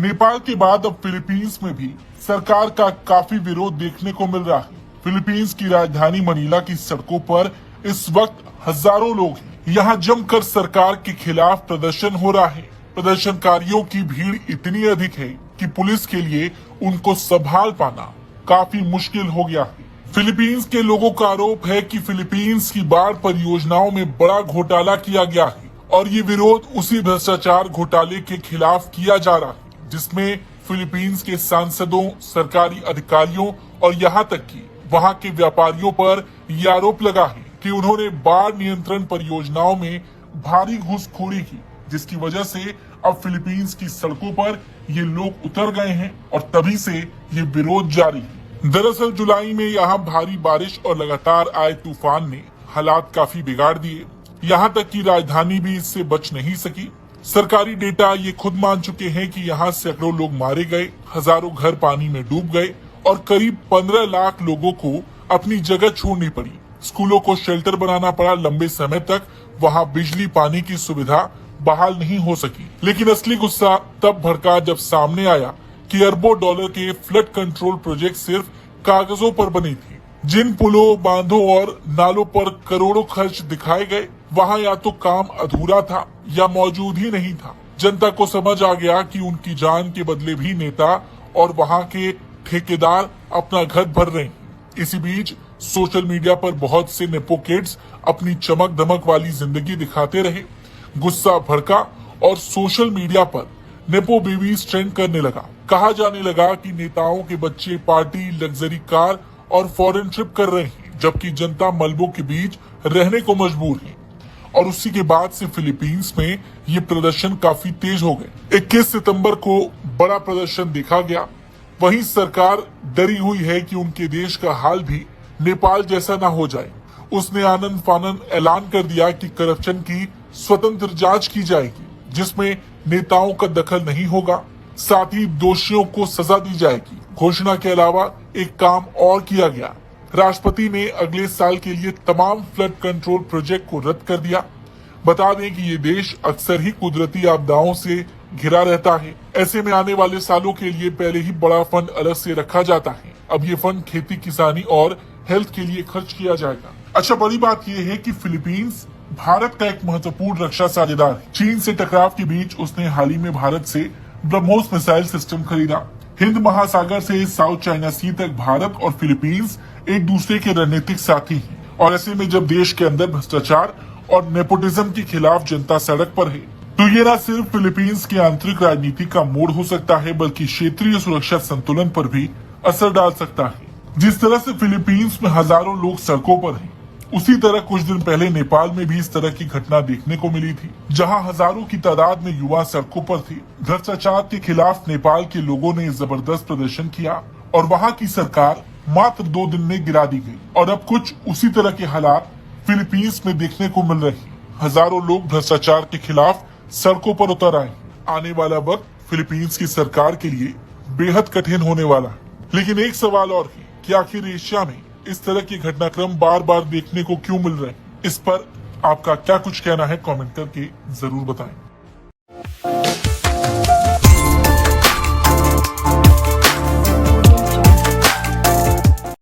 नेपाल के बाद अब फिलीपींस में भी सरकार का काफी विरोध देखने को मिल रहा है। फिलीपींस की राजधानी मनीला की सड़कों पर इस वक्त हजारों लोग हैं। यहाँ जमकर सरकार के खिलाफ प्रदर्शन हो रहा है। प्रदर्शनकारियों की भीड़ इतनी अधिक है कि पुलिस के लिए उनको संभाल पाना काफी मुश्किल हो गया है। फिलीपींस के लोगों का आरोप है कि फिलीपींस की बाढ़ परियोजनाओं में बड़ा घोटाला किया गया है और ये विरोध उसी भ्रष्टाचार घोटाले के खिलाफ किया जा रहा है, जिसमें फिलीपींस के सांसदों, सरकारी अधिकारियों और यहाँ तक कि वहाँ के व्यापारियों पर ये आरोप लगा है कि उन्होंने बाढ़ नियंत्रण परियोजनाओं में भारी घूसखोरी की, जिसकी वजह से अब फिलीपींस की सड़कों पर ये लोग उतर गए हैं और तभी से ये विरोध जारी है। दरअसल जुलाई में यहाँ भारी बारिश और लगातार आए तूफान ने हालात काफी बिगाड़ दिए। यहाँ तक कि राजधानी भी इससे बच नहीं सकी। सरकारी डेटा ये खुद मान चुके हैं कि यहाँ सैकड़ों लोग मारे गए, हजारों घर पानी में डूब गए और करीब 15 लाख लोगों को अपनी जगह छोड़नी पड़ी। स्कूलों को शेल्टर बनाना पड़ा। लंबे समय तक वहाँ बिजली पानी की सुविधा बहाल नहीं हो सकी। लेकिन असली गुस्सा तब भड़का जब सामने आया कि अरबों डॉलर के फ्लड कंट्रोल प्रोजेक्ट सिर्फ कागजों पर बने थे। जिन पुलों, बांधों और नालों पर करोड़ों खर्च दिखाए गए, वहाँ या तो काम अधूरा था या मौजूद ही नहीं था। जनता को समझ आ गया कि उनकी जान के बदले भी नेता और वहाँ के ठेकेदार अपना घर भर रहे हैं। इसी बीच सोशल मीडिया पर बहुत से नेपो किड्स अपनी चमक दमक वाली जिंदगी दिखाते रहे। गुस्सा भड़का और सोशल मीडिया पर नेपो बेबीज ट्रेंड करने लगा। कहा जाने लगा कि नेताओं के बच्चे पार्टी, लग्जरी कार और फॉरेन ट्रिप कर रहे हैं, जबकि जनता मलबों के बीच रहने को मजबूर है। और उसी के बाद से फिलीपींस में ये प्रदर्शन काफी तेज हो गए। 21 सितंबर को बड़ा प्रदर्शन देखा गया। वहीं सरकार डरी हुई है कि उनके देश का हाल भी नेपाल जैसा ना हो जाए। उसने आनन फानन ऐलान कर दिया कि करप्शन की स्वतंत्र जांच की जाएगी, जिसमें नेताओं का दखल नहीं होगा। साथ ही दोषियों को सजा दी जाएगी। घोषणा के अलावा एक काम और किया गया। राष्ट्रपति ने अगले साल के लिए तमाम फ्लड कंट्रोल प्रोजेक्ट को रद्द कर दिया। बता दें कि ये देश अक्सर ही कुदरती आपदाओं से घिरा रहता है। ऐसे में आने वाले सालों के लिए पहले ही बड़ा फंड अलग से रखा जाता है। अब ये फंड खेती, किसानी और हेल्थ के लिए खर्च किया जाएगा। अच्छा, बड़ी बात यह है कि फिलीपींस भारत का एक महत्वपूर्ण रक्षा साझेदार है। चीन से टकराव के बीच उसने हाल ही में भारत से ब्रह्मोस मिसाइल सिस्टम खरीदा। हिंद महासागर से साउथ चाइना सी तक भारत और फिलीपींस एक दूसरे के रणनीतिक साथी हैं। और ऐसे में जब देश के अंदर भ्रष्टाचार और नेपोटिज्म के खिलाफ जनता सड़क पर है, तो ये न सिर्फ फिलीपींस की आंतरिक राजनीति का मोड़ हो सकता है, बल्कि क्षेत्रीय सुरक्षा संतुलन पर भी असर डाल सकता है। जिस तरह से फिलीपींस में हजारों लोग सड़कों पर हैं, उसी तरह कुछ दिन पहले नेपाल में भी इस तरह की घटना देखने को मिली थी, जहां हजारों की तादाद में युवा सड़कों पर थे। भ्रष्टाचार के खिलाफ नेपाल के लोगों ने जबरदस्त प्रदर्शन किया और वहां की सरकार मात्र 2 दिन में गिरा दी गई। और अब कुछ उसी तरह के हालात फिलीपींस में देखने को मिल रहे हैं। हजारों लोग भ्रष्टाचार के खिलाफ सड़कों पर उतर आए। आने वाला वक्त फिलीपींस की सरकार के लिए बेहद कठिन होने वाला है। लेकिन एक सवाल और है कि आखिर एशिया में इस तरह के घटनाक्रम बार बार देखने को क्यों मिल रहे हैं? इस पर आपका क्या कुछ कहना है, कमेंट करके जरूर बताएं।